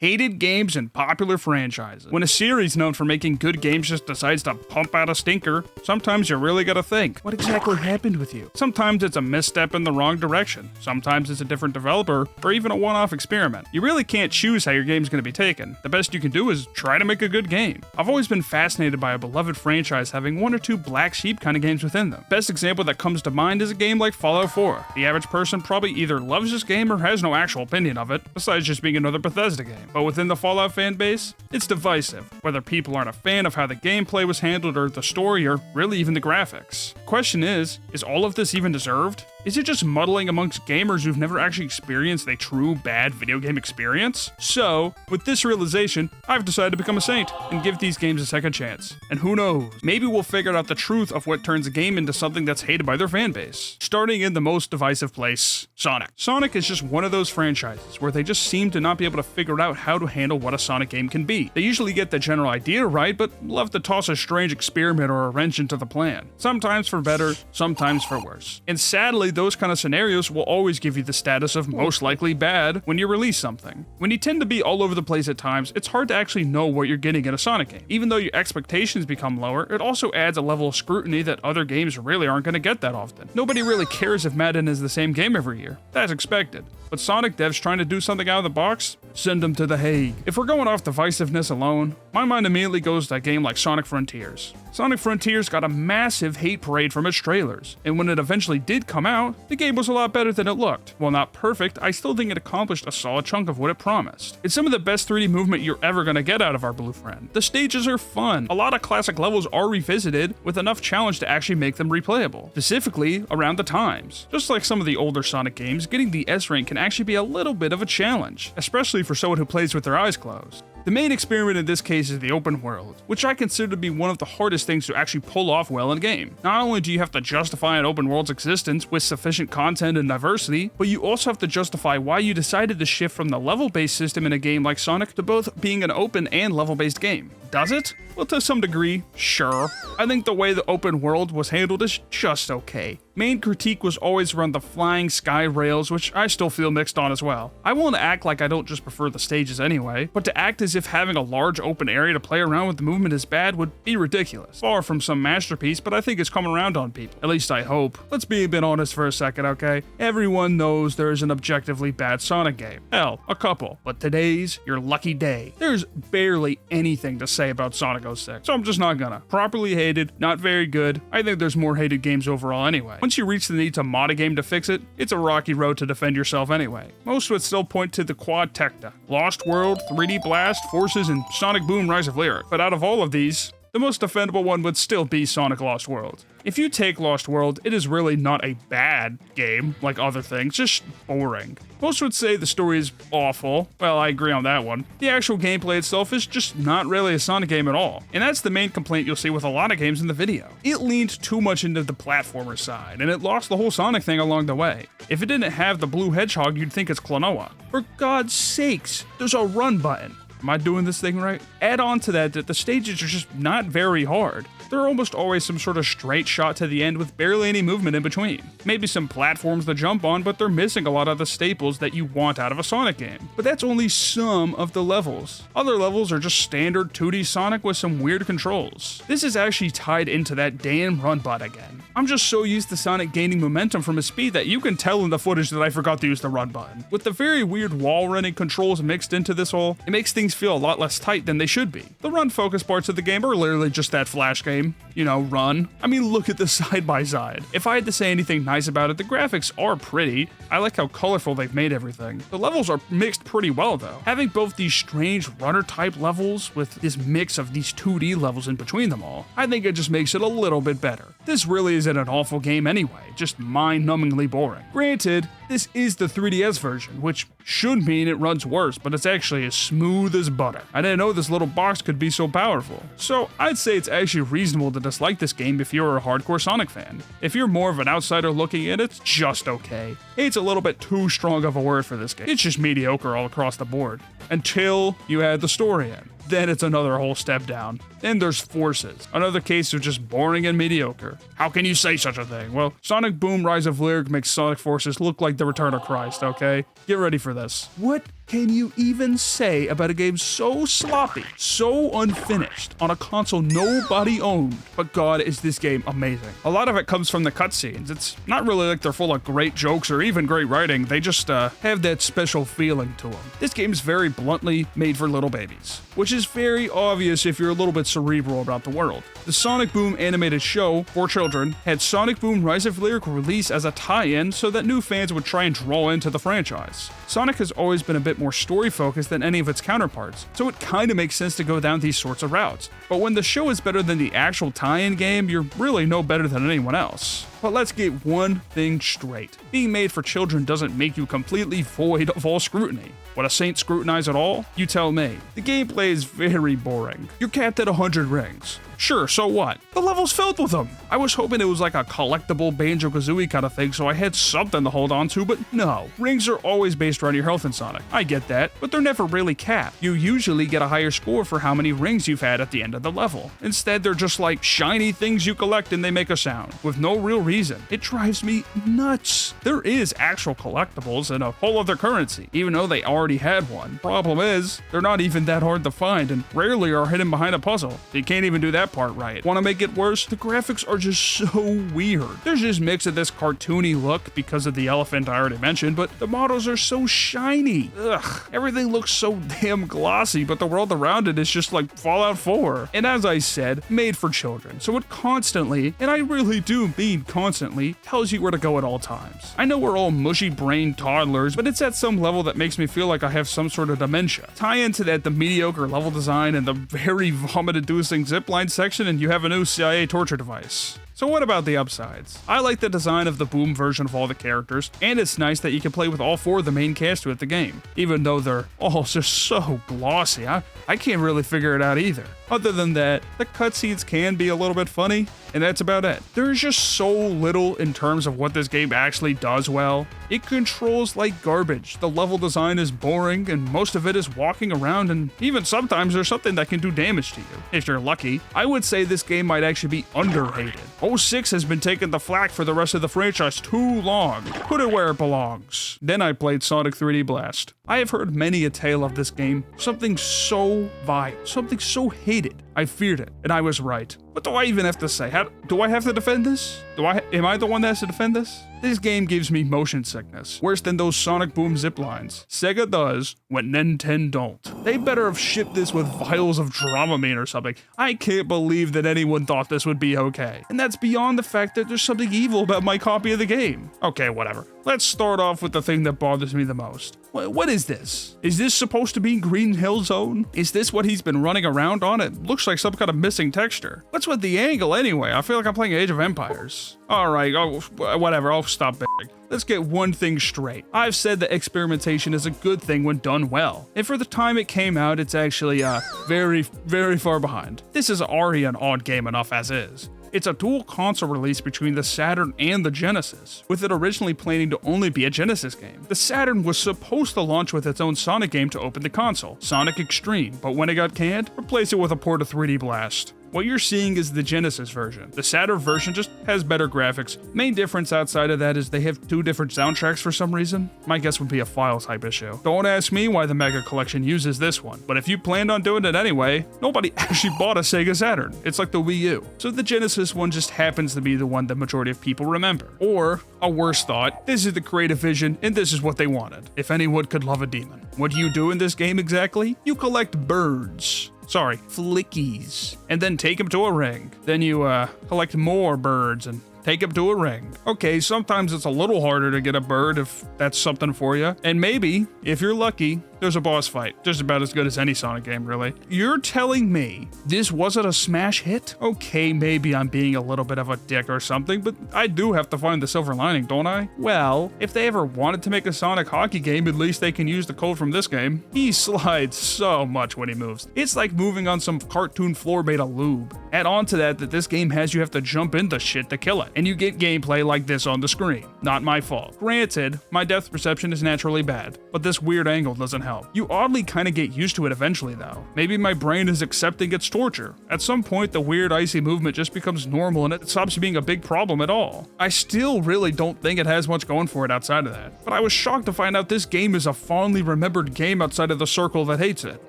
Hated games and popular franchises. When a series known for making good games just decides to pump out a stinker, sometimes you really gotta think, what exactly happened with you? Sometimes it's a misstep in the wrong direction. Sometimes it's a different developer, or even a one-off experiment. You really can't choose how your game's gonna be taken. The best you can do is try to make a good game. I've always been fascinated by a beloved franchise having one or two black sheep kind of games within them. Best example that comes to mind is a game like Fallout 4. The average person probably either loves this game or has no actual opinion of it, besides just being another Bethesda game. But within the Fallout fan base, it's divisive, whether people aren't a fan of how the gameplay was handled or the story or really even the graphics. Question is all of this even deserved? Is it just muddling amongst gamers who've never actually experienced a true bad video game experience? So, with this realization, I've decided to become a saint and give these games a second chance. And who knows, maybe we'll figure out the truth of what turns a game into something that's hated by their fan base. Starting in the most divisive place, Sonic. Sonic is just one of those franchises where they just seem to not be able to figure out how to handle what a Sonic game can be. They usually get the general idea right, but love to toss a strange experiment or a wrench into the plan. Sometimes for better, sometimes for worse. And sadly, those kind of scenarios will always give you the status of most likely bad when you release something. When you tend to be all over the place at times, it's hard to actually know what you're getting in a Sonic game. Even though your expectations become lower, it also adds a level of scrutiny that other games really aren't going to get that often. Nobody really cares if Madden is the same game every year. That's expected. But Sonic devs trying to do something out of the box? Send them to the Hague. If we're going off divisiveness alone, my mind immediately goes to a game like Sonic Frontiers. Sonic Frontiers got a massive hate parade from its trailers, and when it eventually did come out, the game was a lot better than it looked. While not perfect, I still think it accomplished a solid chunk of what it promised. It's some of the best 3D movement you're ever gonna get out of our blue friend. The stages are fun. A lot of classic levels are revisited with enough challenge to actually make them replayable, specifically around the times. Just like some of the older Sonic games, getting the S rank can actually be a little bit of a challenge, especially for someone who plays with their eyes closed. The main experiment in this case is the open world, which I consider to be one of the hardest things to actually pull off well in a game. Not only do you have to justify an open world's existence with sufficient content and diversity, but you also have to justify why you decided to shift from the level-based system in a game like Sonic to both being an open and level-based game. Does it? Well, to some degree, sure. I think the way the open world was handled is just okay. Main critique was always around the flying sky rails, which I still feel mixed on as well. I won't act like I don't just prefer the stages anyway, but to act as if having a large open area to play around with the movement is bad would be ridiculous. Far from some masterpiece, but I think it's coming around on people. At least I hope. Let's be a bit honest for a second, okay? Everyone knows there is an objectively bad Sonic game. Hell, a couple. But today's your lucky day. There's barely anything to say about Sonic 06, so I'm just not gonna. Properly hated, not very good. I think there's more hated games overall anyway. Once you reach the need to mod a game to fix it, it's a rocky road to defend yourself anyway. Most would still point to the Quad Tecta, Lost World, 3D Blast, Forces, and Sonic Boom Rise of Lyric. But out of all of these, the most defendable one would still be Sonic Lost World. If you take Lost World, it is really not a bad game, like other things, just boring. Most would say the story is awful. Well, I agree on that one. The actual gameplay itself is just not really a Sonic game at all. And that's the main complaint you'll see with a lot of games in the video. It leaned too much into the platformer side, and it lost the whole Sonic thing along the way. If it didn't have the blue hedgehog, you'd think it's Klonoa. For God's sakes, there's a run button. Am I doing this thing right? Add on to that the stages are just not very hard. There are almost always some sort of straight shot to the end with barely any movement in between. Maybe some platforms to jump on, but they're missing a lot of the staples that you want out of a Sonic game. But that's only some of the levels. Other levels are just standard 2D Sonic with some weird controls. This is actually tied into that damn run bot again. I'm just so used to Sonic gaining momentum from his speed that you can tell in the footage that I forgot to use the run button. With the very weird wall running controls mixed into this whole, it makes things feel a lot less tight than they should be. The run focus parts of the game are literally just that flash game. You know, run. I mean, look at the side by side. If I had to say anything nice about it, the graphics are pretty. I like how colorful they've made everything. The levels are mixed pretty well though. Having both these strange runner type levels with this mix of these 2D levels in between them all, I think it just makes it a little bit better. This really isn't an awful game anyway, just mind-numbingly boring. Granted, this is the 3DS version, which should mean it runs worse, but it's actually as smooth as butter. I didn't know this little box could be so powerful. So I'd say it's actually reasonable to dislike this game if you're a hardcore Sonic fan. If you're more of an outsider looking at it, it's just okay. Hate's a little bit too strong of a word for this game. It's just mediocre all across the board. Until you add the story in. Then it's another whole step down. Then there's Forces, another case of just boring and mediocre. How can you say such a thing? Well, Sonic Boom Rise of Lyric makes Sonic Forces look like the return of Christ, okay? Get ready for this. What can you even say about a game so sloppy, so unfinished, on a console nobody owned? But God, is this game amazing. A lot of it comes from the cutscenes. It's not really like they're full of great jokes or even great writing, they just have that special feeling to them. This game's very bluntly made for little babies, which is very obvious if you're a little bit cerebral about the world. The Sonic Boom animated show for children had Sonic Boom Rise of Lyrical release as a tie-in so that new fans would try and draw into the franchise. Sonic has always been a bit more story-focused than any of its counterparts, so it kinda makes sense to go down these sorts of routes. But when the show is better than the actual tie-in game, you're really no better than anyone else. But let's get one thing straight. Being made for children doesn't make you completely void of all scrutiny. Would a saint scrutinize at all? You tell me. The gameplay is very boring. You're capped at 100 rings. Sure, so what? The level's filled with them. I was hoping it was like a collectible Banjo-Kazooie kind of thing so I had something to hold on to, but no. Rings are always based around your health in Sonic. I get that, but they're never really capped. You usually get a higher score for how many rings you've had at the end of the level. Instead, they're just like shiny things you collect and they make a sound, with no real reason. It drives me nuts. There is actual collectibles and a whole other currency, even though they already had one. Problem is, they're not even that hard to find and rarely are hidden behind a puzzle. You can't even do that part right. Want to make it worse? The graphics are just so weird. There's this mix of this cartoony look because of the elephant I already mentioned, but the models are so shiny. Ugh, everything looks so damn glossy, but the world around it is just like Fallout 4. And as I said, made for children, so it constantly, and I really do mean constantly, tells you where to go at all times. I know we're all mushy-brained toddlers, but it's at some level that makes me feel like I have some sort of dementia. Tie into that the mediocre level design and the very vomit-inducing zipline section and you have a new CIA torture device. So what about the upsides? I like the design of the Boom version of all the characters, and it's nice that you can play with all 4 of the main cast with the game, even though they're all just so glossy. I can't really figure it out either. Other than that, the cutscenes can be a little bit funny, and that's about it. There's just so little in terms of what this game actually does well. It controls like garbage, the level design is boring, and most of it is walking around, and even sometimes there's something that can do damage to you. If you're lucky, I would say this game might actually be underrated. 06 has been taking the flack for the rest of the franchise too long. Put it where it belongs. Then I played Sonic 3D Blast. I have heard many a tale of this game, something so vile, something so hated. I feared it, and I was right. What do I even have to say? Do I have to defend this? Am I the one that has to defend this? This game gives me motion sickness, worse than those Sonic Boom ziplines. Sega does what Nintendo don't. They better have shipped this with vials of Dramamine or something. I can't believe that anyone thought this would be okay. And that's beyond the fact that there's something evil about my copy of the game. Okay, whatever. Let's start off with the thing that bothers me the most. What is this? Is this supposed to be Green Hill Zone? Is this what he's been running around on? It looks like some kind of missing texture. What's with the angle anyway? I feel like I'm playing Age of Empires. Alright, whatever, I'll stop begging. Let's get one thing straight. I've said that experimentation is a good thing when done well. And for the time it came out, it's actually very, very far behind. This is already an odd game enough as is. It's a dual console release between the Saturn and the Genesis, with it originally planning to only be a Genesis game. The Saturn was supposed to launch with its own Sonic game to open the console, Sonic Extreme, but when it got canned, replace it with a port of 3D Blast. What you're seeing is the Genesis version. The Saturn version just has better graphics. Main difference outside of that is they have 2 different soundtracks for some reason. My guess would be a file type issue. Don't ask me why the Mega Collection uses this one, but if you planned on doing it anyway, nobody actually bought a Sega Saturn. It's like the Wii U. So the Genesis one just happens to be the one the majority of people remember. Or, a worse thought, this is the creative vision and this is what they wanted. If anyone could love a demon. What do you do in this game exactly? You collect birds. Sorry, flickies. And then take them to a ring. Then you collect more birds and take them to a ring. Okay, sometimes it's a little harder to get a bird if that's something for you. And maybe, if you're lucky, there's a boss fight. Just about as good as any Sonic game, really. You're telling me this wasn't a smash hit? Okay, maybe I'm being a little bit of a dick or something, but I do have to find the silver lining, don't I? Well, if they ever wanted to make a Sonic hockey game, at least they can use the code from this game. He slides so much when he moves. It's like moving on some cartoon floor made of lube. Add on to that this game has you have to jump into shit to kill it, and you get gameplay like this on the screen. Not my fault. Granted, my depth perception is naturally bad, but this weird angle doesn't help. help. You oddly kinda get used to it eventually though. Maybe my brain is accepting its torture. At some point, the weird icy movement just becomes normal and it stops being a big problem at all. I still really don't think it has much going for it outside of that. But I was shocked to find out this game is a fondly remembered game outside of the circle that hates it,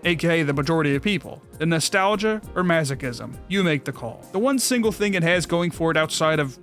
aka the majority of people. The nostalgia or masochism? You make the call. The one single thing it has going for it outside of,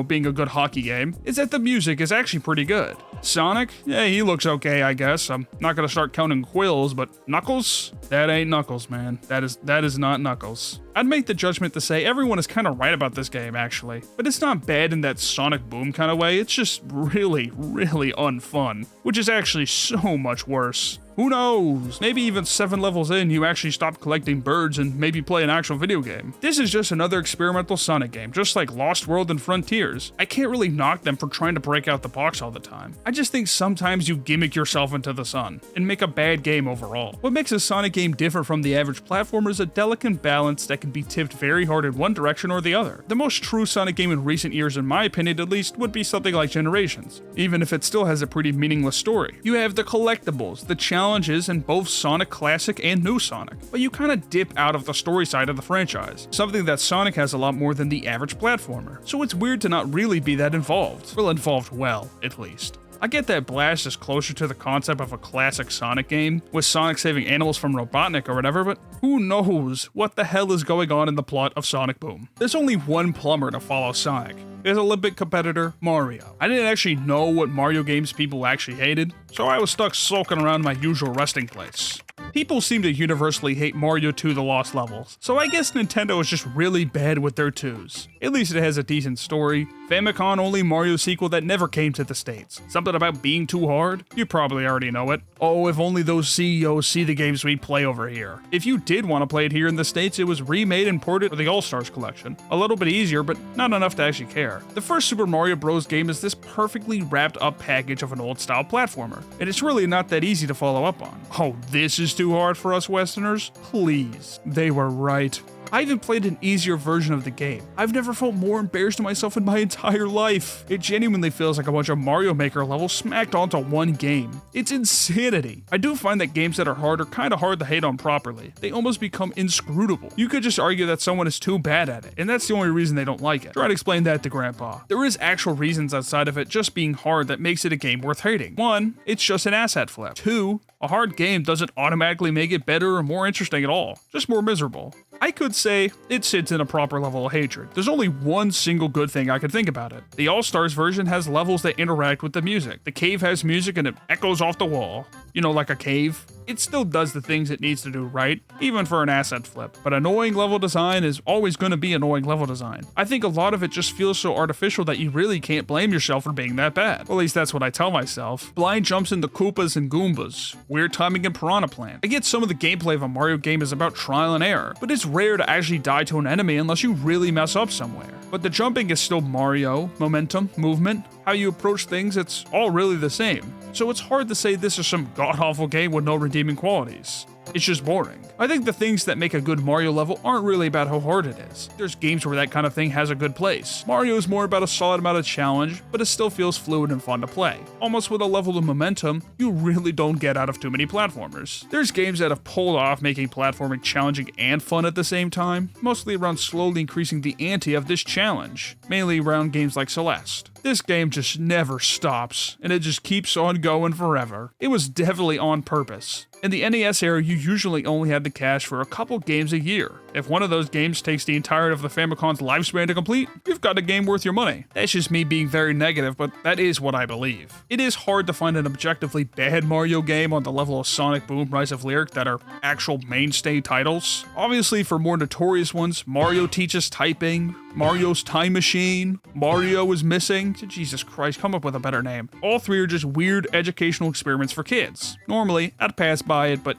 being a good hockey game, is that the music is actually pretty good. Sonic? Yeah, he looks okay, I guess. I'm not gonna start counting quills, but Knuckles? That ain't Knuckles, man. That is not Knuckles. I'd make the judgment to say everyone is kind of right about this game, actually. But it's not bad in that Sonic Boom kind of way, it's just really, really unfun. Which is actually so much worse. Who knows? Maybe even 7 levels in, you actually stop collecting birds and maybe play an actual video game. This is just another experimental Sonic game, just like Lost World and Frontiers. I can't really knock them for trying to break out the box all the time. I just think sometimes you gimmick yourself into the sun and make a bad game overall. What makes a Sonic game different from the average platformer is a delicate balance that can be tipped very hard in one direction or the other. The most true Sonic game in recent years, in my opinion at least, would be something like Generations, even if it still has a pretty meaningless story. You have the collectibles, the challenges in both Sonic Classic and New Sonic, but you kinda dip out of the story side of the franchise, something that Sonic has a lot more than the average platformer, so it's weird to not really be that involved. Well, involved well, at least. I get that Blast is closer to the concept of a classic Sonic game, with Sonic saving animals from Robotnik or whatever, but who knows what the hell is going on in the plot of Sonic Boom. There's only one plumber to follow Sonic. His Olympic competitor, Mario. I didn't actually know what Mario games people actually hated, so I was stuck sulking around my usual resting place. People seem to universally hate Mario 2 The Lost Levels, so I guess Nintendo is just really bad with their 2s. At least it has a decent story. Famicom only Mario sequel that never came to the States. Something about being too hard? You probably already know it. Oh, if only those CEOs see the games we play over here. If you did want to play it here in the States, it was remade and ported to the All-Stars collection. A little bit easier, but not enough to actually care. The first Super Mario Bros. Game is this perfectly wrapped up package of an old-style platformer, and it's really not that easy to follow up on. Oh, this is too hard for us Westerners? Please. They were right. I even played an easier version of the game. I've never felt more embarrassed of myself in my entire life. It genuinely feels like a bunch of Mario Maker levels smacked onto one game. It's insanity. I do find that games that are hard are kinda hard to hate on properly. They almost become inscrutable. You could just argue that someone is too bad at it, and that's the only reason they don't like it. Try to explain that to Grandpa. There is actual reasons outside of it just being hard that makes it a game worth hating. 1, it's just an asset flip. 2, a hard game doesn't automatically make it better or more interesting at all, just more miserable. I could say it sits in a proper level of hatred. There's only one single good thing I could think about it. The All-Stars version has levels that interact with the music. The cave has music and it echoes off the wall. Like a cave. It still does the things it needs to do right, even for an asset flip. But annoying level design is always going to be annoying level design. I think a lot of it just feels so artificial that you really can't blame yourself for being that bad. Well, at least that's what I tell myself. Blind jumps into Koopas and Goombas. Weird timing in Piranha Plant. I get some of the gameplay of a Mario game is about trial and error, but it's rare to actually die to an enemy unless you really mess up somewhere. But the jumping is still Mario, momentum, movement, how you approach things, it's all really the same. So it's hard to say this is some god-awful game with no redeeming qualities. It's just boring. I think the things that make a good Mario level aren't really about how hard it is. There's games where that kind of thing has a good place. Mario is more about a solid amount of challenge, but it still feels fluid and fun to play. Almost with a level of momentum you really don't get out of too many platformers. There's games that have pulled off making platforming challenging and fun at the same time, mostly around slowly increasing the ante of this challenge, mainly around games like Celeste. This game just never stops, and it just keeps on going forever. It was definitely on purpose. In the NES era, you usually only had the cash for a couple games a year. If one of those games takes the entirety of the Famicom's lifespan to complete, you've got a game worth your money. That's just me being very negative, but that is what I believe. It is hard to find an objectively bad Mario game on the level of Sonic Boom, Rise of Lyric that are actual mainstay titles. Obviously, for more notorious ones, Mario Teaches Typing, Mario's Time Machine, Mario is Missing. Jesus Christ, come up with a better name. All three are just weird educational experiments for kids. Normally, I'd pass by it, but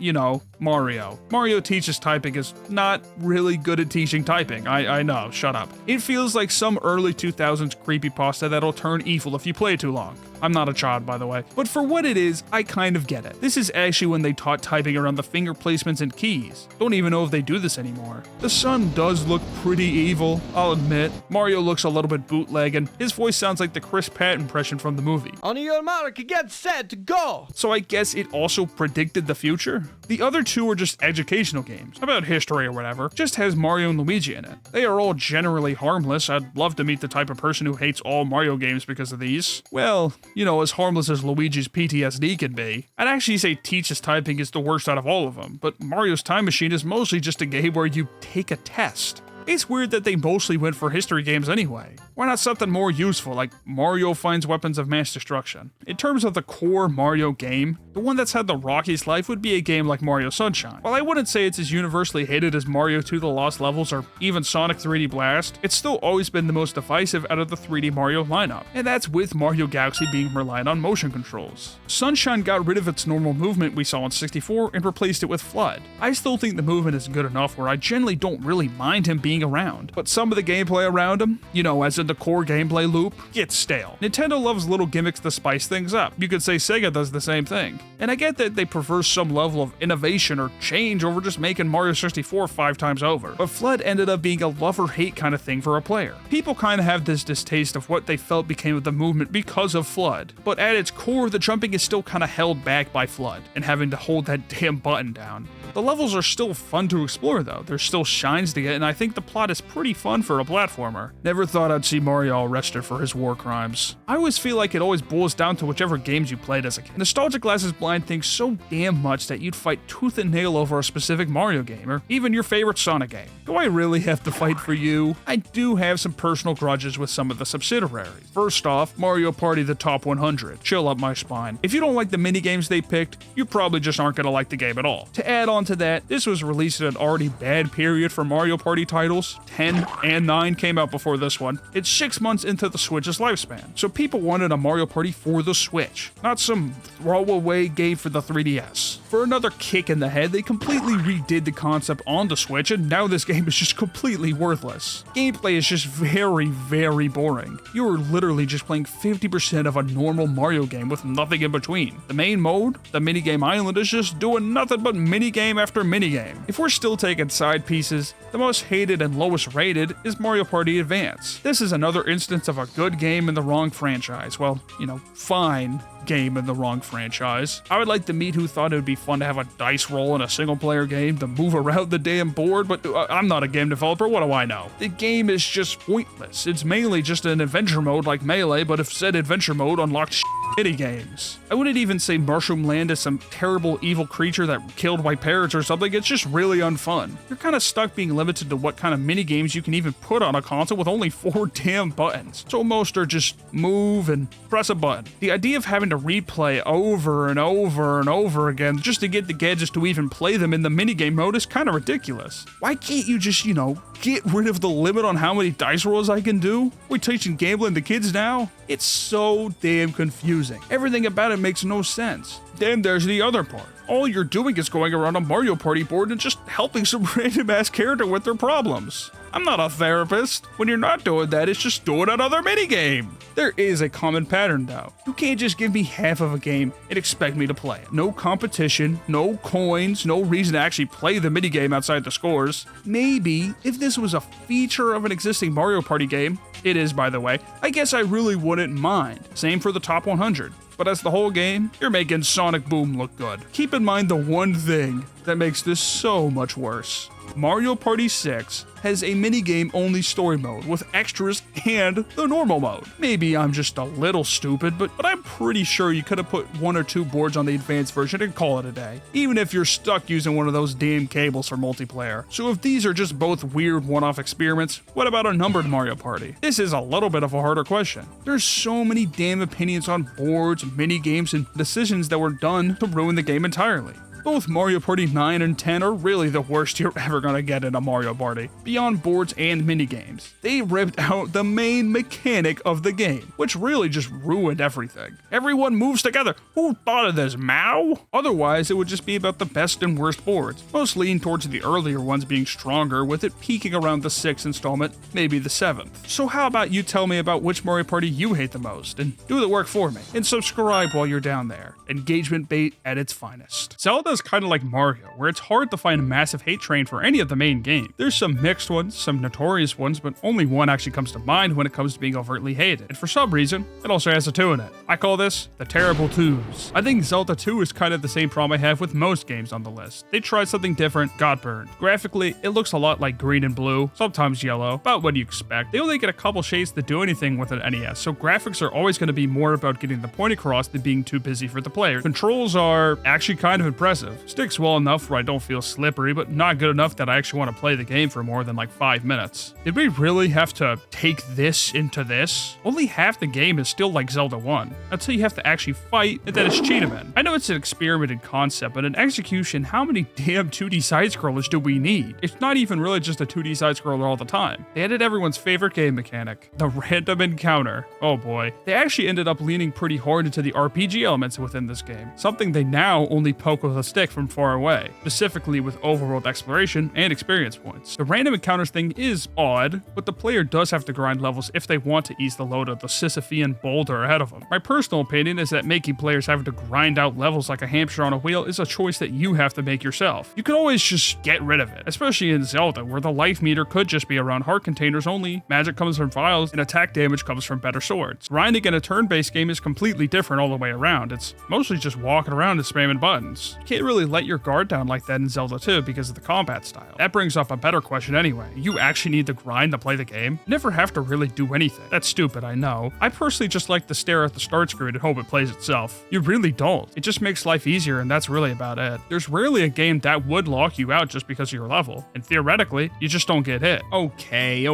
Mario. Mario Teaches Typing is not really good at teaching typing. I know, shut up. It feels like some early 2000s creepypasta that'll turn evil if you play too long. I'm not a child, by the way. But for what it is, I kind of get it. This is actually when they taught typing around the finger placements and keys. Don't even know if they do this anymore. The sun does look pretty evil, I'll admit. Mario looks a little bit bootleg, and his voice sounds like the Chris Pratt impression from the movie. On your mark, get set, go! So I guess it also predicted the future? The other two are just educational games, about history or whatever, just has Mario and Luigi in it. They are all generally harmless. I'd love to meet the type of person who hates all Mario games because of these. Well, you know, as harmless as Luigi's PTSD can be. I'd actually say Teach's typing is the worst out of all of them, but Mario's Time Machine is mostly just a game where you take a test. It's weird that they mostly went for history games anyway. Why not something more useful, like Mario finds weapons of mass destruction? In terms of the core Mario game, the one that's had the rockiest life would be a game like Mario Sunshine. While I wouldn't say it's as universally hated as Mario 2 The Lost Levels or even Sonic 3D Blast, it's still always been the most divisive out of the 3D Mario lineup, and that's with Mario Galaxy being reliant on motion controls. Sunshine got rid of its normal movement we saw on 64 and replaced it with Flood. I still think the movement is good enough where I generally don't really mind him being around, but some of the gameplay around him, you know, as in the core gameplay loop, gets stale. Nintendo loves little gimmicks to spice things up. You could say Sega does the same thing. And I get that they prefer some level of innovation or change over just making Mario 64 5 times over, but Flood ended up being a love-or-hate kind of thing for a player. People kind of have this distaste of what they felt became of the movement because of Flood, but at its core, the jumping is still kind of held back by Flood, and having to hold that damn button down. The levels are still fun to explore though, there's still shines to get, and I think the plot is pretty fun for a platformer. Never thought I'd see Mario arrested for his war crimes. I always feel like it always boils down to whichever games you played as a kid. Nostalgia glasses blind things so damn much that you'd fight tooth and nail over a specific Mario game, or even your favorite Sonic game. Do I really have to fight for you? I do have some personal grudges with some of the subsidiaries. First off, Mario Party the Top 100. Chill up my spine. If you don't like the minigames they picked, you probably just aren't gonna like the game at all. To add on to that, this was released at an already bad period for Mario Party titles. 10 and 9 came out before this one. It's 6 months into the Switch's lifespan, so people wanted a Mario Party for the Switch, not some throwaway game for the 3DS. For another kick in the head, they completely redid the concept on the Switch, and now this game is just completely worthless. Gameplay is just very, very boring. You are literally just playing 50% of a normal Mario game with nothing in between. The main mode, the minigame island, is just doing nothing but minigame after minigame. If we're still taking side pieces, the most hated and lowest rated is Mario Party Advance. This is another instance of a good game in the wrong franchise. Well, you know, fine game in the wrong franchise. I would like to meet who thought it would be fun to have a dice roll in a single player game to move around the damn board, but I'm not a game developer, what do I know? The game is just pointless. It's mainly just an adventure mode like Melee, but if said adventure mode unlocked mini games. I wouldn't even say Mushroom Land is some terrible evil creature that killed by parrots or something. It's just really unfun. You're kind of stuck being limited to what kind of mini games you can even put on a console with only 4 damn buttons. So most are just move and press a button. The idea of having to replay over and over and over again just to get the gadgets to even play them in the minigame mode is kind of ridiculous. Why can't you just, you know, get rid of the limit on how many dice rolls I can do? We're teaching gambling to kids now? It's so damn confusing. Everything about it makes no sense. Then there's the other part. All you're doing is going around a Mario Party board and just helping some random ass character with their problems. I'm not a therapist. When you're not doing that, it's just doing another minigame. There is a common pattern though. You can't just give me half of a game and expect me to play it. No competition, no coins, no reason to actually play the minigame outside the scores. Maybe if this was a feature of an existing Mario Party game, it is by the way, I guess I really wouldn't mind. Same for the Top 100. But as the whole game, you're making Sonic Boom look good. Keep in mind the one thing that makes this so much worse. Mario Party 6 has a minigame only story mode with extras and the normal mode. Maybe I'm just a little stupid, but I'm pretty sure you could have put 1 or 2 boards on the advanced version and call it a day, even if you're stuck using one of those damn cables for multiplayer. So if these are just both weird one-off experiments, what about a numbered Mario Party? This is a little bit of a harder question. There's so many damn opinions on boards, minigames, and decisions that were done to ruin the game entirely. Both Mario Party 9 and 10 are really the worst you're ever gonna get in a Mario Party. Beyond boards and minigames, they ripped out the main mechanic of the game, which really just ruined everything. Everyone moves together. Who thought of this, Mao? Otherwise, it would just be about the best and worst boards. Most lean towards the earlier ones being stronger, with it peaking around the 6th installment, maybe the 7th. So how about you tell me about which Mario Party you hate the most, and do the work for me, and subscribe while you're down there. Engagement bait at its finest. Zelda is kind of like Mario, where it's hard to find a massive hate train for any of the main games. There's some mixed ones, some notorious ones, but only one actually comes to mind when it comes to being overtly hated. And for some reason, it also has a 2 in it. I call this the terrible 2s. I think Zelda 2 is kind of the same problem I have with most games on the list. They tried something different, got burned. Graphically, it looks a lot like green and blue, sometimes yellow, about what you expect. They only get a couple shades to do anything with an NES, so graphics are always going to be more about getting the point across than being too busy for the player. Controls are actually kind of impressive. Sticks well enough where I don't feel slippery, but not good enough that I actually want to play the game for more than like 5 minutes. Did we really have to take this into this? Only half the game is still like Zelda 1, until you have to actually fight, and then it's Cheetahman. I know it's an experiment in concept, but in execution, how many damn 2D side-scrollers do we need? It's not even really just a 2D side-scroller all the time. They added everyone's favorite game mechanic, the random encounter. Oh boy. They actually ended up leaning pretty hard into the RPG elements within this game, something they now only poke with a stick from far away, specifically with overworld exploration and experience points. The random encounters thing is odd, but the player does have to grind levels if they want to ease the load of the Sisyphean boulder ahead of them. My personal opinion is that making players having to grind out levels like a hamster on a wheel is a choice that you have to make yourself. You could always just get rid of it, especially in Zelda, where the life meter could just be around heart containers only, magic comes from vials, and attack damage comes from better swords. Grinding in a turn-based game is completely different all the way around. It's mostly just walking around and spamming buttons. You can't really let your guard down like that in Zelda 2 because of the combat style. That brings up a better question anyway. You actually need to grind to play the game? You never have to really do anything. That's stupid, I know. I personally just like to stare at the start screen and hope it plays itself. You really don't. It just makes life easier, and that's really about it. There's rarely a game that would lock you out just because of your level, and theoretically, you just don't get hit. Okay,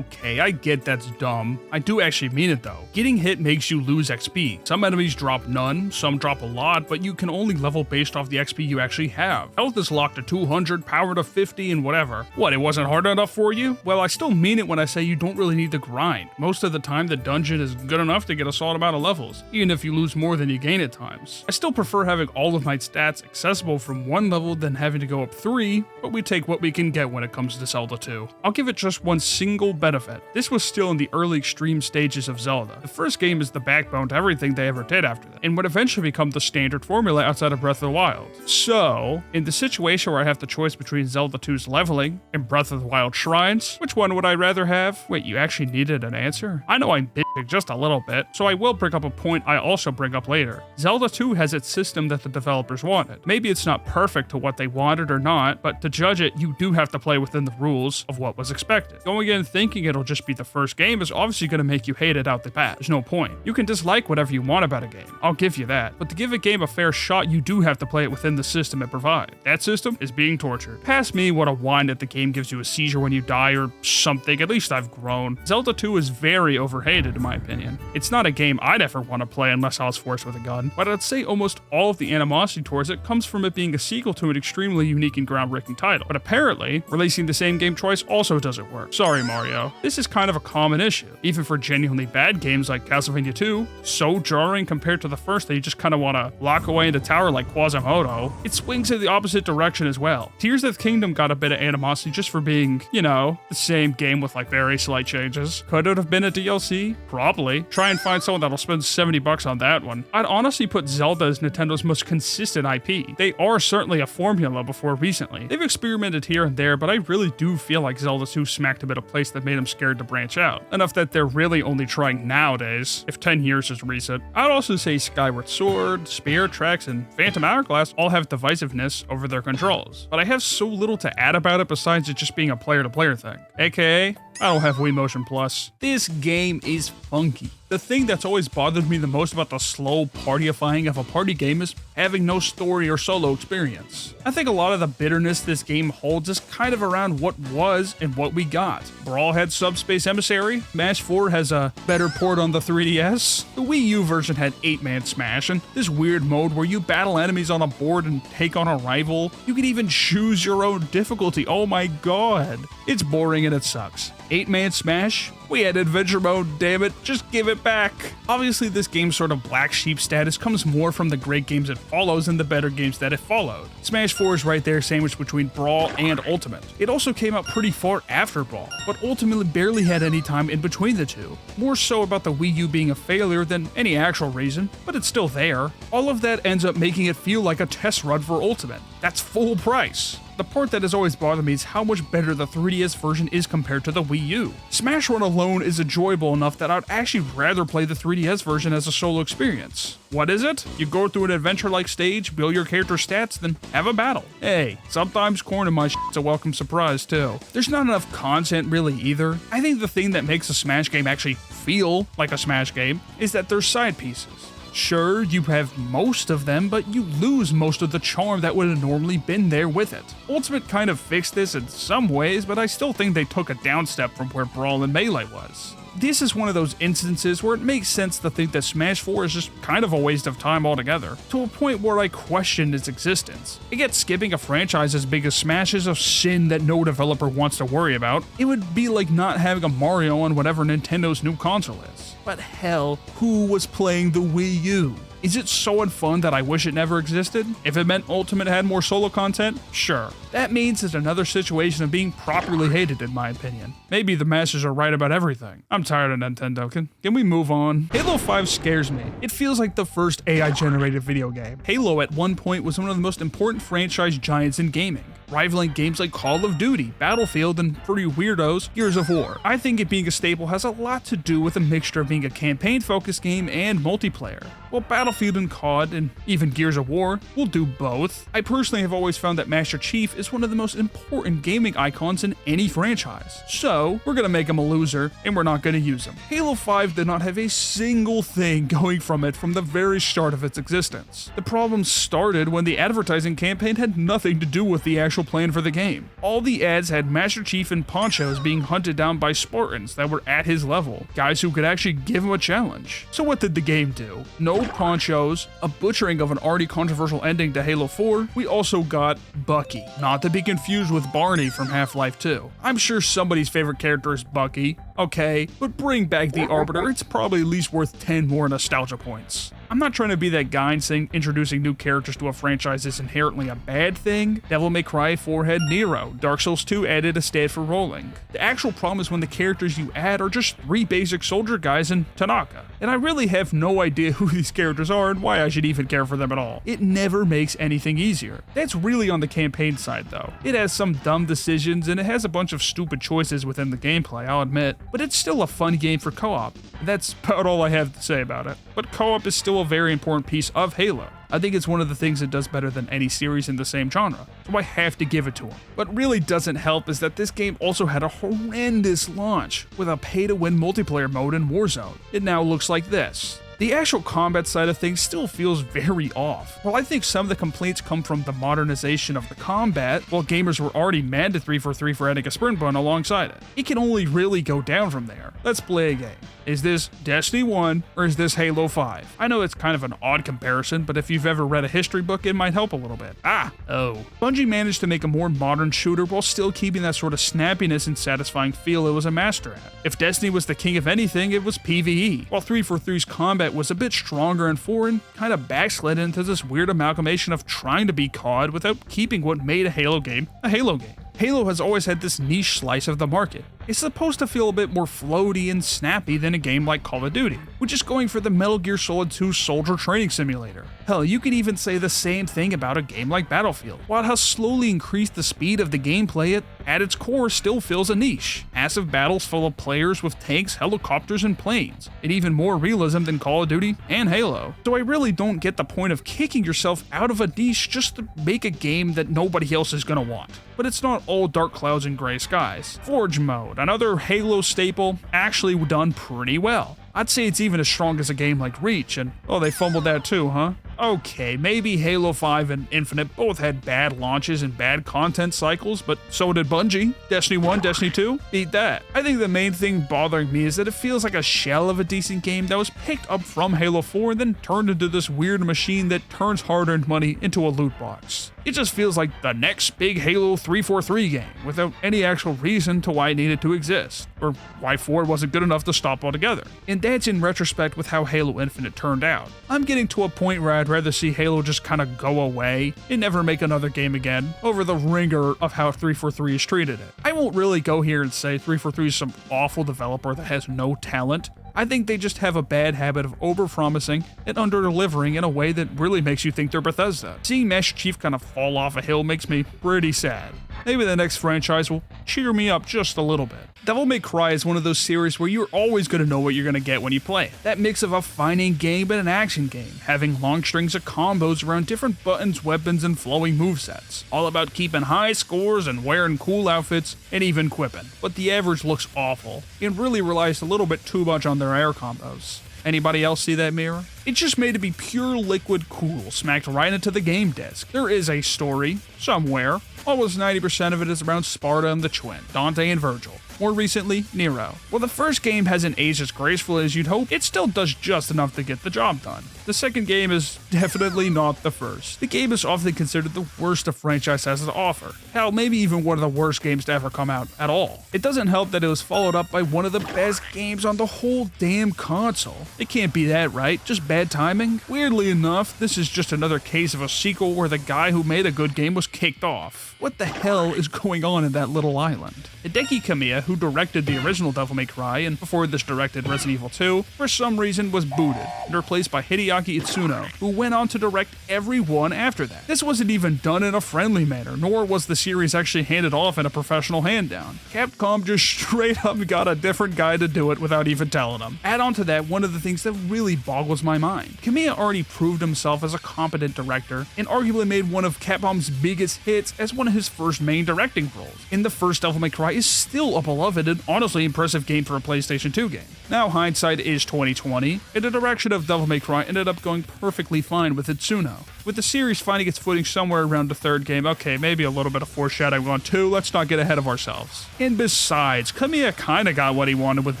I get that's dumb. I do actually mean it though. Getting hit makes you lose XP. Some enemies drop none, some drop a lot, but you can only level based off the XP you actually have. Health is locked to 200, power to 50, and whatever. What, it wasn't hard enough for you? Well, I still mean it when I say you don't really need to grind. Most of the time, the dungeon is good enough to get a solid amount of levels, even if you lose more than you gain at times. I still prefer having all of my stats accessible from one level than having to go up 3, but we take what we can get when it comes to Zelda 2. I'll give it just one single benefit. This was still in the early extreme stages of Zelda. The first game is the backbone to everything they ever did after that, and would eventually become the standard formula outside of Breath of the Wild. So, in the situation where I have the choice between Zelda 2's leveling and Breath of the Wild shrines, which one would I rather have? Wait, you actually needed an answer? I know I'm bitching just a little bit, so I will bring up a point I also bring up later. Zelda 2 has its system that the developers wanted. Maybe it's not perfect to what they wanted or not, but to judge it, you do have to play within the rules of what was expected. Going in thinking it'll just be the first game is obviously going to make you hate it out the bat. There's no point. You can dislike whatever you want about a game. I'll give you that. But to give a game a fair shot, you do have to play it within the system it provides. That system is being tortured. Past me what a whine that the game gives you a seizure when you die or something. At least I've grown. Zelda 2 is very overhated in my opinion. It's not a game I'd ever want to play unless I was forced with a gun, but I'd say almost all of the animosity towards it comes from it being a sequel to an extremely unique and groundbreaking title. But apparently, releasing the same game twice also doesn't work. Sorry, Mario. This is kind of a common issue. Even for genuinely bad games like Castlevania 2, so jarring compared to the first that you just kind of want to lock away in the tower like Quasimodo, it swings in the opposite direction as well. Tears of the Kingdom got a bit of animosity just for being, you know, the same game with like very slight changes. Could it have been a DLC? Probably. Try and find someone that'll spend $70 on that one. I'd honestly put Zelda as Nintendo's most consistent IP. They are certainly a formula before recently. They've experimented here and there, but I really do feel like Zelda 2 smacked a bit of place that made them scared to branch out. Enough that they're really only trying nowadays, if 10 years is recent. I'd also say Skyward Sword, Spirit Tracks, and Phantom Hourglass all have divisiveness over their controls, but I have so little to add about it besides it just being a player-to-player thing. AKA, I don't have Wii Motion Plus. This game is funky. The thing that's always bothered me the most about the slow partyifying of a party game is having no story or solo experience. I think a lot of the bitterness this game holds is kind of around what was and what we got. Brawl had Subspace Emissary, Smash 4 has a better port on the 3DS, the Wii U version had 8-man Smash, and this weird mode where you battle enemies on a board and take on a rival. You can even choose your own difficulty. Oh my god. It's boring and it sucks. 8-man Smash? We had adventure mode, damn it, just give it back. Obviously this game's sort of black sheep status comes more from the great games it follows than the better games that it followed. Smash 4 is right there sandwiched between Brawl and Ultimate. It also came out pretty far after Brawl, but ultimately barely had any time in between the two. More so about the Wii U being a failure than any actual reason, but it's still there. All of that ends up making it feel like a test run for Ultimate. That's full price. The part that has always bothered me is how much better the 3DS version is compared to the Wii U. Smash Run alone is enjoyable enough that I'd actually rather play the 3DS version as a solo experience. What is it? You go through an adventure-like stage, build your character stats, then have a battle. Hey, sometimes corn in my shit's a welcome surprise too. There's not enough content really either. I think the thing that makes a Smash game actually feel like a Smash game is that there's side pieces. Sure, you have most of them, but you lose most of the charm that would have normally been there with it. Ultimate kind of fixed this in some ways, but I still think they took a downstep from where Brawl and Melee was. This is one of those instances where it makes sense to think that Smash 4 is just kind of a waste of time altogether, to a point where I question its existence. I get skipping a franchise as big as Smash is a sin that no developer wants to worry about. It would be like not having a Mario on whatever Nintendo's new console is. But hell, who was playing the Wii U? Is it so unfun that I wish it never existed? If it meant Ultimate had more solo content, sure. That means it's another situation of being properly hated in my opinion. Maybe the masters are right about everything. I'm tired of Nintendo. Can we move on? Halo 5 scares me. It feels like the first AI-generated video game. Halo at one point was one of the most important franchise giants in gaming, rivaling games like Call of Duty, Battlefield, and pretty weirdos, Gears of War. I think it being a staple has a lot to do with a mixture of being a campaign-focused game and multiplayer. Well, Battlefield and COD, and even Gears of War, will do both. I personally have always found that Master Chief is one of the most important gaming icons in any franchise. So, we're gonna make him a loser, and we're not gonna use him. Halo 5 did not have a single thing going from it from the very start of its existence. The problem started when the advertising campaign had nothing to do with the actual plan for the game. All the ads had Master Chief and Ponchos being hunted down by Spartans that were at his level, guys who could actually give him a challenge. So what did the game do? No Ponchos, a butchering of an already controversial ending to Halo 4, we also got Bucky, not to be confused with Barney from Half-Life 2. I'm sure somebody's favorite character is Bucky, okay, but bring back the Arbiter, it's probably at least worth 10 more nostalgia points. I'm not trying to be that guy saying introducing new characters to a franchise is inherently a bad thing. Devil May Cry 4 had Nero. Dark Souls 2 added a stat for rolling. The actual problem is when the characters you add are just 3 basic soldier guys and Tanaka. And I really have no idea who these characters are and why I should even care for them at all. It never makes anything easier. That's really on the campaign side though. It has some dumb decisions and it has a bunch of stupid choices within the gameplay, I'll admit, but it's still a fun game for co-op. That's about all I have to say about it. But co-op is still a very important piece of Halo. I think it's one of the things it does better than any series in the same genre, so I have to give it to him. What really doesn't help is that this game also had a horrendous launch, with a pay-to-win multiplayer mode in Warzone. It now looks like this. The actual combat side of things still feels very off. While I think some of the complaints come from the modernization of the combat, while gamers were already mad to 343 for adding a sprint button alongside it, it can only really go down from there. Let's play a game. Is this Destiny 1 or is this Halo 5? I know it's kind of an odd comparison, but if you've ever read a history book, it might help a little bit. Bungie managed to make a more modern shooter while still keeping that sort of snappiness and satisfying feel it was a master at. If Destiny was the king of anything, it was PvE, while 343's combat was a bit stronger and foreign, kind of backslid into this weird amalgamation of trying to be COD without keeping what made a Halo game a Halo game. Halo has always had this niche slice of the market. It's supposed to feel a bit more floaty and snappy than a game like Call of Duty, which is going for the Metal Gear Solid 2 soldier training simulator. Hell, you could even say the same thing about a game like Battlefield. While it has slowly increased the speed of the gameplay, it, at its core, still fills a niche. Massive battles full of players with tanks, helicopters, and planes, and even more realism than Call of Duty and Halo. So I really don't get the point of kicking yourself out of a niche just to make a game that nobody else is gonna want. But it's not all dark clouds and gray skies. Forge mode, another Halo staple, actually done pretty well. I'd say it's even as strong as a game like Reach, and oh, they fumbled that too, huh? Okay, maybe Halo 5 and Infinite both had bad launches and bad content cycles, but so did Bungie. Destiny 1, Destiny 2, beat that. I think the main thing bothering me is that it feels like a shell of a decent game that was picked up from Halo 4 and then turned into this weird machine that turns hard-earned money into a loot box. It just feels like the next big Halo 343 game, without any actual reason to why it needed to exist, or why 4 wasn't good enough to stop altogether. And that's in retrospect with how Halo Infinite turned out. I'm getting to a point where I'd rather see Halo just kinda go away and never make another game again, over the ringer of how 343 has treated it. I won't really go here and say 343 is some awful developer that has no talent. I think they just have a bad habit of over-promising and under-delivering in a way that really makes you think they're Bethesda. Seeing Master Chief kind of fall off a hill makes me pretty sad. Maybe the next franchise will cheer me up just a little bit. Devil May Cry is one of those series where you're always going to know what you're going to get when you play it. That mix of a fighting game and an action game, having long strings of combos around different buttons, weapons, and flowing movesets. All about keeping high scores and wearing cool outfits and even quipping. But the average looks awful and really relies a little bit too much on their air combos. Anybody else see that mirror? It's just made to be pure liquid cool, smacked right into the game disc. There is a story, somewhere. Almost 90% of it is around Sparta and the Twin, Dante and Virgil. More recently, Nero. While the first game hasn't aged as gracefully as you'd hope, it still does just enough to get the job done. The second game is definitely not the first. The game is often considered the worst a franchise has to offer. Hell, maybe even one of the worst games to ever come out at all. It doesn't help that it was followed up by one of the best games on the whole damn console. It can't be that, right? Just bad timing? Weirdly enough, this is just another case of a sequel where the guy who made a good game was kicked off. What the hell is going on in that little island? Hideki Kamiya, who directed the original Devil May Cry and before this directed Resident Evil 2, for some reason was booted and replaced by Hideaki Itsuno, who went on to direct every one after that. This wasn't even done in a friendly manner, nor was the series actually handed off in a professional hand-down. Capcom just straight up got a different guy to do it without even telling him. Add on to that one of the things that really boggles my mind. Kamiya already proved himself as a competent director and arguably made one of Capcom's biggest hits as one of his first main directing roles. And the first Devil May Cry is still a beloved and honestly impressive game for a PlayStation 2 game. Now hindsight is 2020, and the direction of Devil May Cry ended up going perfectly fine with Itsuno. With the series finding its footing somewhere around the third game, okay, maybe a little bit of foreshadowing on 2, let's not get ahead of ourselves. And besides, Kamiya kinda got what he wanted with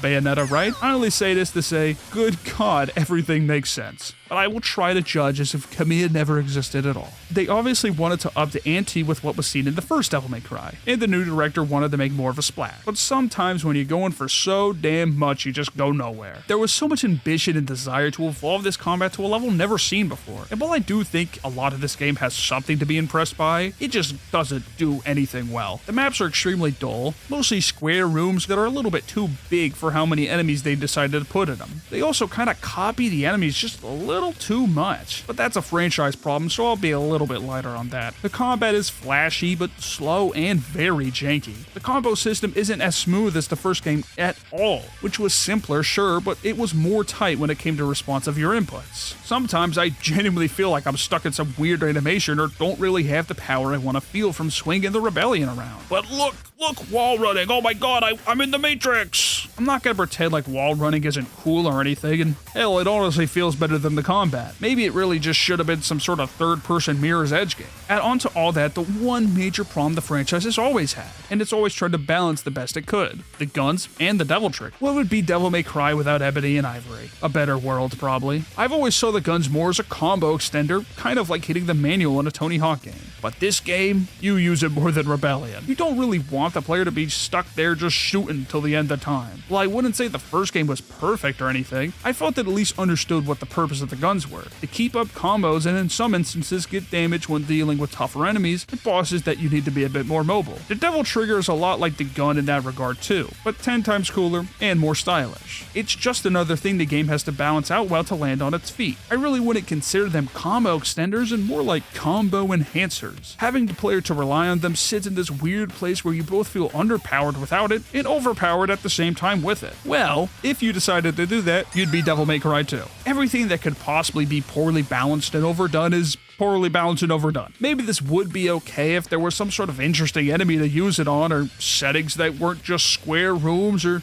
Bayonetta, right? I only say this to say, good God, everything makes sense. But I will try to judge as if Kamiya never existed at all. They obviously wanted to up the ante with what was seen in the first Devil May Cry, and the new director wanted to make more of a splash. But sometimes when you're going for so damn much, you just go nowhere. There was so much ambition and desire to evolve this combat to a level never seen before, and while I do think a lot of this game has something to be impressed by, it just doesn't do anything well. The maps are extremely dull, mostly square rooms that are a little bit too big for how many enemies they decided to put in them. They also kinda copy the enemies just a little too much, but that's a franchise problem, so I'll be a little bit lighter on that. The combat is flashy, but slow and very janky. The combo system isn't as smooth as the first game at all, which was simpler, sure, but it was more tight when it came to response of your inputs. Sometimes I genuinely feel like I'm stuck in some weird animation or don't really have the power I want to feel from swinging the Rebellion around. But look, wall running, oh my god, I'm in the Matrix! I'm not gonna pretend like wall running isn't cool or anything, and hell, it honestly feels better than the combat. Maybe it really just should have been some sort of third-person Mirror's Edge game. Add on to all that the one major problem the franchise has always had, and it's always tried to balance the best it could. The guns and the devil trick. What would be Devil May Cry without Ebony and Ivory? A better world, probably. I've always saw the guns more as a combo extender, kind of like hitting the manual in a Tony Hawk game. But this game, you use it more than Rebellion. You don't really want the player to be stuck there just shooting till the end of time. While I wouldn't say the first game was perfect or anything, I felt it at least understood what the purpose of the guns were. To keep up combos and in some instances get damage when dealing with tougher enemies and bosses that you need to be a bit more mobile. The devil trigger is a lot like the gun in that regard too, but 10 times cooler and more stylish. It's just another thing the game has to balance out well to land on its feet. I really wouldn't consider them combo extenders and more like combo enhancers. Having the player to rely on them sits in this weird place where you both feel underpowered without it and overpowered at the same time with it. Well, if you decided to do that, you'd be Devil May Cry 2. Everything that could possibly be poorly balanced and overdone is poorly balanced and overdone. Maybe this would be okay if there was some sort of interesting enemy to use it on, or settings that weren't just square rooms or,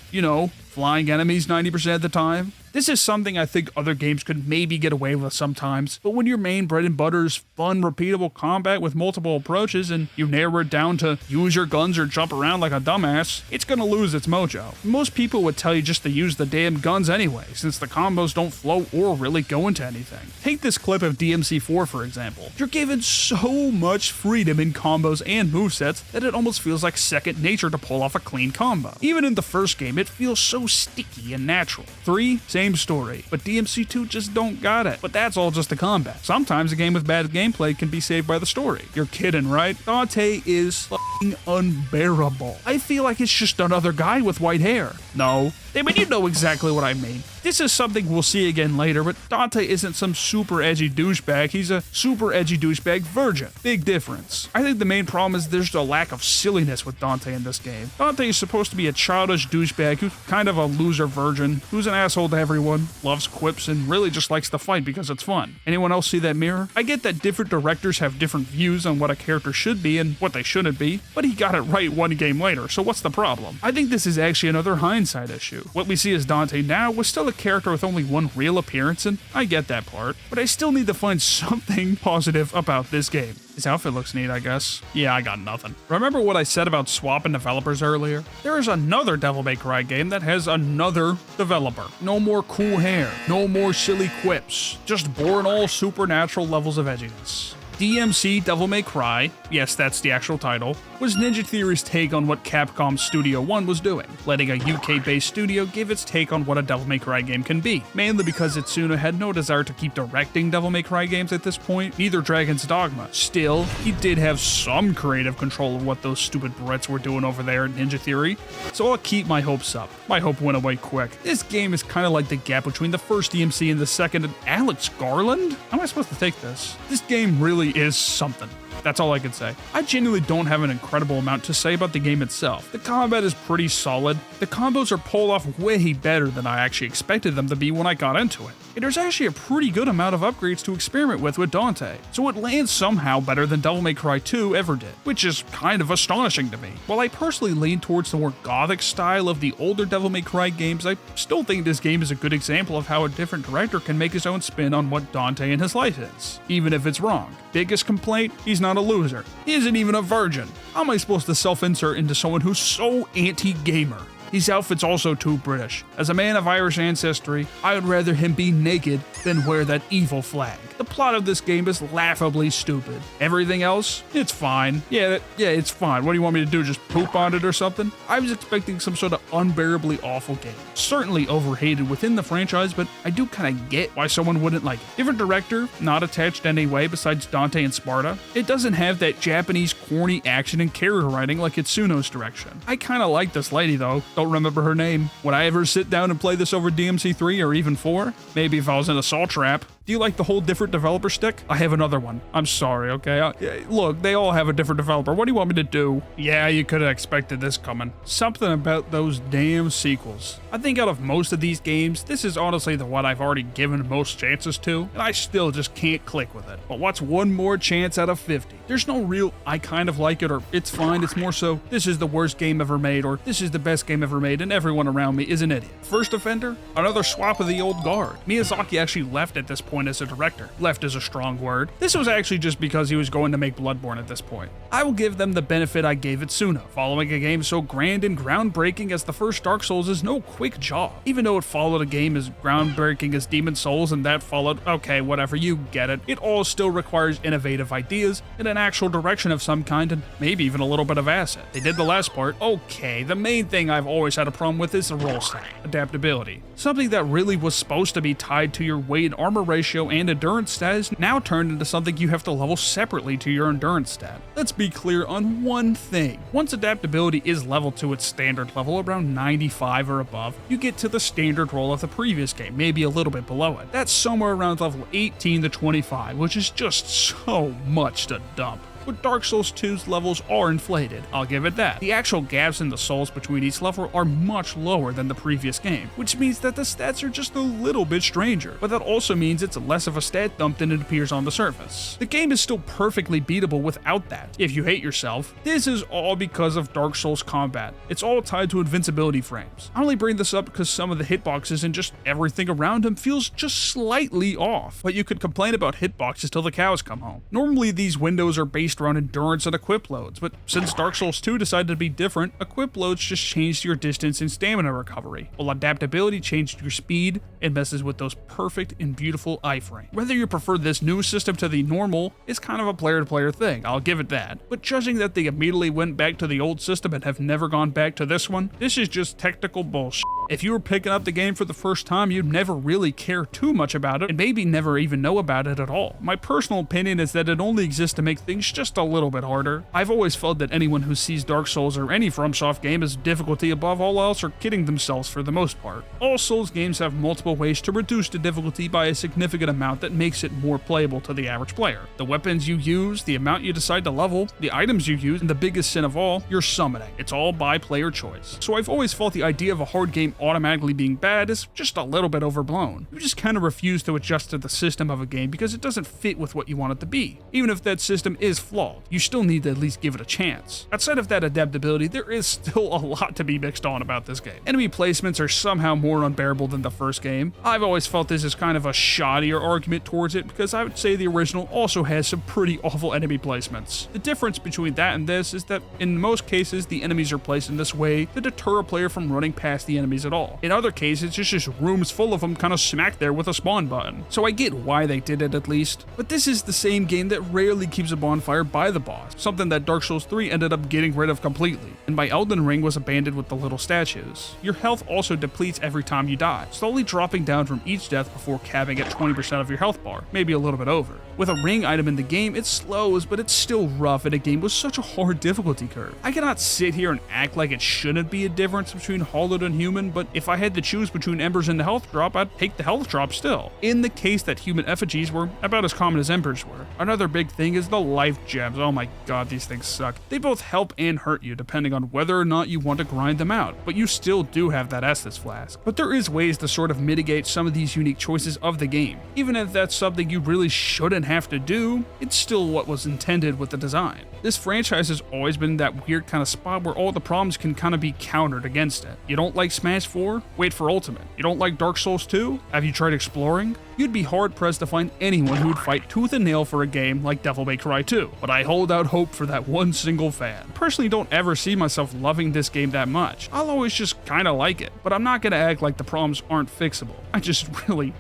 flying enemies 90% of the time. This is something I think other games could maybe get away with sometimes, but when your main bread and butter is fun, repeatable combat with multiple approaches and you narrow it down to use your guns or jump around like a dumbass, it's gonna lose its mojo. Most people would tell you just to use the damn guns anyway, since the combos don't flow or really go into anything. Take this clip of DMC4 for example. You're given so much freedom in combos and movesets that it almost feels like second nature to pull off a clean combo. Even in the first game, it feels so sticky and natural. 3, same story, but DMC2 just don't got it. But that's all just the combat. Sometimes a game with bad gameplay can be saved by the story. You're kidding, right? Dante is fucking unbearable. I feel like it's just another guy with white hair. No, but you know exactly what I mean. This is something we'll see again later, but Dante isn't some super edgy douchebag, he's a super edgy douchebag virgin. Big difference. I think the main problem is there's a lack of silliness with Dante in this game. Dante is supposed to be a childish douchebag who's kind of a loser virgin, who's an asshole to everyone, loves quips, and really just likes to fight because it's fun. Anyone else see that mirror? I get that different directors have different views on what a character should be and what they shouldn't be, but he got it right one game later, so what's the problem? I think this is actually another hindsight issue. What we see as Dante now was still a character with only one real appearance, and I get that part, but I still need to find something positive about this game. His outfit looks neat, I guess. Yeah, I got nothing. Remember what I said about swapping developers earlier? There is another Devil May Cry game that has another developer. No more cool hair, no more silly quips, just boring all supernatural levels of edginess. DMC Devil May Cry, yes, that's the actual title, was Ninja Theory's take on what Capcom Studio 1 was doing, letting a UK-based studio give its take on what a Devil May Cry game can be, mainly because Itsuno had no desire to keep directing Devil May Cry games at this point, neither Dragon's Dogma. Still, he did have some creative control of what those stupid Brits were doing over there at Ninja Theory, so I'll keep my hopes up. My hope went away quick. This game is kind of like the gap between the first DMC and the second, and Alex Garland? How am I supposed to take this? This game really is something. That's all I can say. I genuinely don't have an incredible amount to say about the game itself. The combat is pretty solid. The combos are pulled off way better than I actually expected them to be when I got into it. And there's actually a pretty good amount of upgrades to experiment with Dante, so it lands somehow better than Devil May Cry 2 ever did, which is kind of astonishing to me. While I personally lean towards the more gothic style of the older Devil May Cry games, I still think this game is a good example of how a different director can make his own spin on what Dante and his life is, even if it's wrong. Biggest complaint? He's not a loser. He isn't even a virgin. How am I supposed to self-insert into someone who's so anti-gamer? His outfit's also too British. As a man of Irish ancestry, I would rather him be naked than wear that evil flag. The plot of this game is laughably stupid. Everything else? It's fine. Yeah, it's fine. What do you want me to do, just poop on it or something? I was expecting some sort of unbearably awful game. Certainly overhated within the franchise, but I do kind of get why someone wouldn't like it. Different director, not attached in any way besides Dante and Sparta. It doesn't have that Japanese corny action and character writing like Itsuno's direction. I kind of like this lady though. Don't remember her name. Would I ever sit down and play this over DMC 3 or even 4? Maybe if I was in a Assault Trap. Do you like the whole different developer stick? I have another one. I'm sorry, okay? Look, they all have a different developer. What do you want me to do? Yeah, you could have expected this coming. Something about those damn sequels. I think out of most of these games, this is honestly the one I've already given most chances to, and I still just can't click with it. But what's one more chance out of 50? There's no real I kind of like it or it's fine. It's more so this is the worst game ever made or this is the best game ever made and everyone around me is an idiot. First offender? Another swap of the old guard. Miyazaki actually left at this point as a director. Left is a strong word. This was actually just because he was going to make Bloodborne at this point. I will give them the benefit I gave Itsuno. Following a game so grand and groundbreaking as the first Dark Souls is no quick job. Even though it followed a game as groundbreaking as Demon's Souls and that followed, okay, whatever, you get it. It all still requires innovative ideas and an actual direction of some kind and maybe even a little bit of asset. They did the last part. Okay, the main thing I've always had a problem with is the roll stack. Adaptability. Something that really was supposed to be tied to your weight armor ratio and endurance stat is now turned into something you have to level separately to your endurance stat. Let's be clear on one thing. Once adaptability is leveled to its standard level around 95 or above, you get to the standard roll of the previous game, maybe a little bit below it. That's somewhere around level 18 to 25, which is just so much to dump. but Dark Souls 2's levels are inflated, I'll give it that. The actual gaps in the souls between each level are much lower than the previous game, which means that the stats are just a little bit stranger, but that also means it's less of a stat dump than it appears on the surface. The game is still perfectly beatable without that. If you hate yourself, this is all because of Dark Souls combat. It's all tied to invincibility frames. I only bring this up because some of the hitboxes and just everything around him feels just slightly off, but you could complain about hitboxes till the cows come home. Normally these windows are based around endurance and equip loads, but since Dark Souls 2 decided to be different, equip loads just changed your distance and stamina recovery, while adaptability changed your speed and messes with those perfect and beautiful iframes. Whether you prefer this new system to the normal is kind of a player-to-player thing, I'll give it that, but judging that they immediately went back to the old system and have never gone back to this one, this is just technical bullshit. If you were picking up the game for the first time, you'd never really care too much about it and maybe never even know about it at all. My personal opinion is that it only exists to make things just a little bit harder. I've always felt that anyone who sees Dark Souls or any FromSoft game as difficulty above all else are kidding themselves for the most part. All Souls games have multiple ways to reduce the difficulty by a significant amount that makes it more playable to the average player. The weapons you use, the amount you decide to level, the items you use, and the biggest sin of all, your summoning. It's all by player choice. So I've always felt the idea of a hard game automatically being bad is just a little bit overblown. You just kind of refuse to adjust to the system of a game because it doesn't fit with what you want it to be. Even if that system is flawed, you still need to at least give it a chance. Outside of that adaptability, there is still a lot to be mixed on about this game. Enemy placements are somehow more unbearable than the first game. I've always felt this is kind of a shoddier argument towards it because I would say the original also has some pretty awful enemy placements. The difference between that and this is that in most cases the enemies are placed in this way to deter a player from running past the enemies at all. In other cases, it's just rooms full of them kind of smack there with a spawn button. So I get why they did it at least, but this is the same game that rarely keeps a bonfire by the boss, something that Dark Souls 3 ended up getting rid of completely, and by Elden Ring was abandoned with the little statues. Your health also depletes every time you die, slowly dropping down from each death before capping at 20% of your health bar, maybe a little bit over. With a ring item in the game, it slows, but it's still rough in a game with such a hard difficulty curve. I cannot sit here and act like it shouldn't be a difference between Hollowed and Human, but if I had to choose between Embers and the health drop, I'd take the health drop still, in the case that human effigies were about as common as Embers were. Another big thing is the life gems. Oh my god, these things suck. They both help and hurt you depending on whether or not you want to grind them out, but you still do have that Estus flask. But there is ways to sort of mitigate some of these unique choices of the game. Even if that's something you really shouldn't have to do, it's still what was intended with the design. This franchise has always been that weird kind of spot where all the problems can kind of be countered against it. You don't like Smash 4? Wait for Ultimate. You don't like Dark Souls 2? Have you tried exploring? You'd be hard-pressed to find anyone who would fight tooth and nail for a game like Devil May Cry 2, but I hold out hope for that one single fan. Personally, don't ever see myself loving this game that much. I'll always just kinda like it, but I'm not gonna act like the problems aren't fixable. I just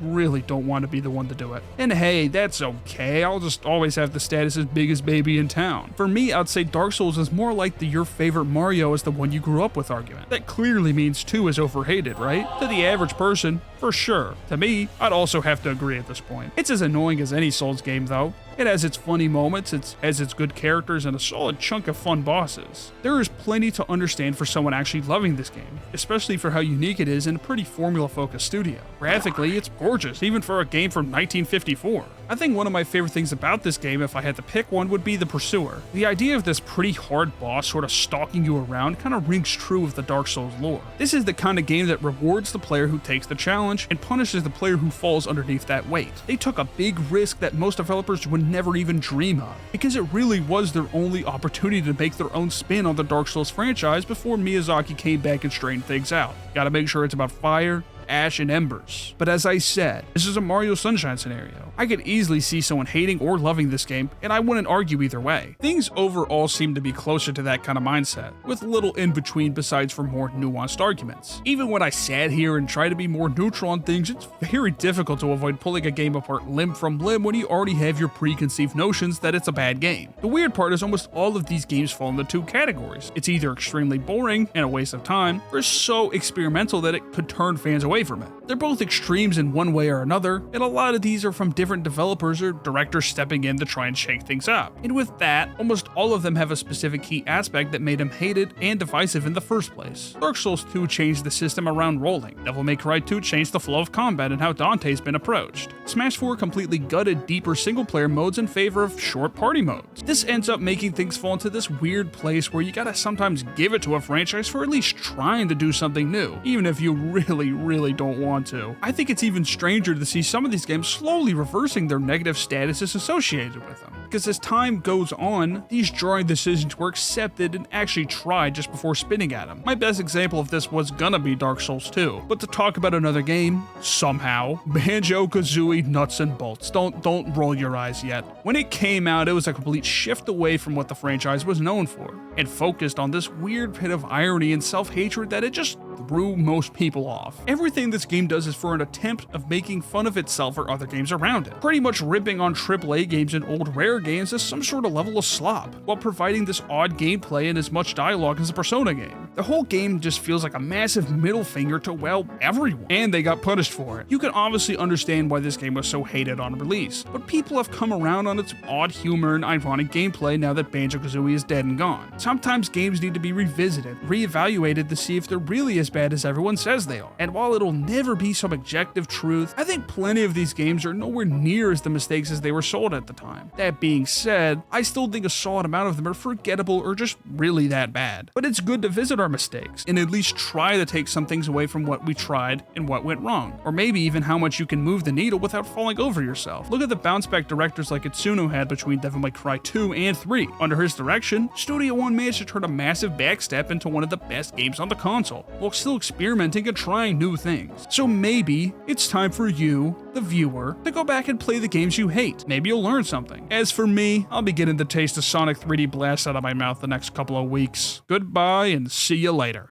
really don't want to be the one to do it. And hey, that's okay, I'll just always have the status as biggest baby in town. For me, I'd say Dark Souls is more like the your favorite Mario is the one you grew up with argument. That clearly means 2 is overhated, right? To the average person, for sure. To me, I'd also have to agree at this point. It's as annoying as any Souls game though. It has its funny moments, it has its good characters, and a solid chunk of fun bosses. There is plenty to understand for someone actually loving this game, especially for how unique it is in a pretty formula-focused studio. Graphically, it's gorgeous, even for a game from 1954. I think one of my favorite things about this game, if I had to pick one, would be the Pursuer. The idea of this pretty hard boss sort of stalking you around kind of rings true with the Dark Souls lore. This is the kind of game that rewards the player who takes the challenge and punishes the player who falls underneath that weight. They took a big risk that most developers would never even dream of, because it really was their only opportunity to make their own spin on the Dark Souls franchise before Miyazaki came back and straightened things out. Gotta make sure it's about fire, ash, and embers. But as I said, this is a Mario Sunshine scenario. I could easily see someone hating or loving this game, and I wouldn't argue either way. Things overall seem to be closer to that kind of mindset, with little in between besides for more nuanced arguments. Even when I sat here and try to be more neutral on things, it's very difficult to avoid pulling a game apart limb from limb when you already have your preconceived notions that it's a bad game. The weird part is almost all of these games fall into 2 categories. It's either extremely boring and a waste of time, or so experimental that it could turn fans away away from it. They're both extremes in one way or another, and a lot of these are from different developers or directors stepping in to try and shake things up. And with that, almost all of them have a specific key aspect that made them hated and divisive in the first place. Dark Souls 2 changed the system around rolling. Devil May Cry 2 changed the flow of combat and how Dante's been approached. Smash 4 completely gutted deeper single-player modes in favor of short party modes. This ends up making things fall into this weird place where you gotta sometimes give it to a franchise for at least trying to do something new, even if you really don't want to. I think it's even stranger to see some of these games slowly reversing their negative statuses associated with them. Because as time goes on, these drawing decisions were accepted and actually tried just before spinning at them. My best example of this was gonna be Dark Souls 2. But to talk about another game, somehow, Banjo-Kazooie nuts and bolts. Don't roll your eyes yet. When it came out, it was a complete shift away from what the franchise was known for, and focused on this weird pit of irony and self-hatred that it just threw most people off. Everything this game does is for an attempt of making fun of itself or other games around it, pretty much ripping on AAA games and old Rare games as some sort of level of slop, while providing this odd gameplay and as much dialogue as a Persona game. The whole game just feels like a massive middle finger to, well, everyone, and they got punished for it. You can obviously understand why this game was so hated on release, but people have come around on its odd humor and ironic gameplay now that Banjo-Kazooie is dead and gone. Sometimes games need to be revisited, reevaluated to see if they're really as bad as everyone says they are. And while it'll never be some objective truth, I think plenty of these games are nowhere near as the mistakes as they were sold at the time. That being said, I still think a solid amount of them are forgettable or just really that bad. But it's good to visit our mistakes and at least try to take some things away from what we tried and what went wrong, or maybe even how much you can move the needle without falling over yourself. Look at the bounce back directors like Itsuno had between Devil May Cry 2 and 3. Under his direction, Studio One managed to turn a massive backstep into one of the best games on the console, while still experimenting and trying new things. So maybe it's time for you, the viewer, to go back and play the games you hate. Maybe you'll learn something. As for me, I'll be getting the taste of Sonic 3D Blast out of my mouth the next couple of weeks. Goodbye and see you later.